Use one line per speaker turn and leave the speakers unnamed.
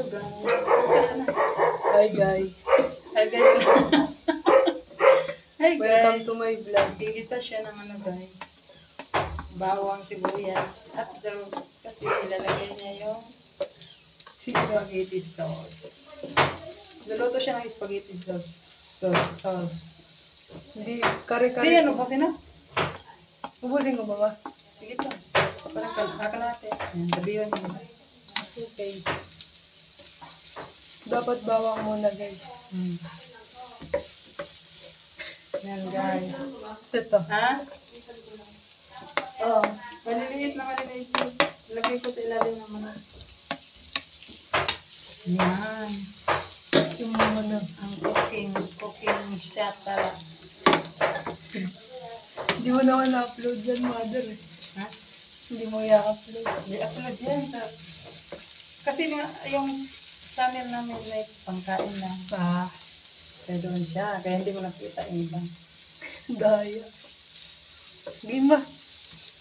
guys.
Hi guys.
Hi guys. Hi guys.
Welcome to my vlog.
Gigisa siya ng ano guys. Bawang, sibuyas. At kasi ilalagay niya yung spaghetti sauce. Luluto siya ng spaghetti sauce.
Hindi,
Hindi
kare-kare.
yan, ubusin na.
Ubusin ko ba ba?
Sige pa. Parang kalahati. Ayan, sabihan niyo.
Okay. Dapat bawang muna guys.
Ayan guys.
Ito.
Ha? Oh, maliliit na maliliit. Lagay ko sa ilalim ng mga. Yan.
Yung mga na.
Ang cooking shot pala.
Hindi mo naman na-upload yan, mother eh.
Ha?
Hindi mo i-upload.
I-upload yan. Kasi yung channel namin may pangkain na. Kaya doon siya. Kaya hindi mo nakita yung iba.
Daya. Game ba?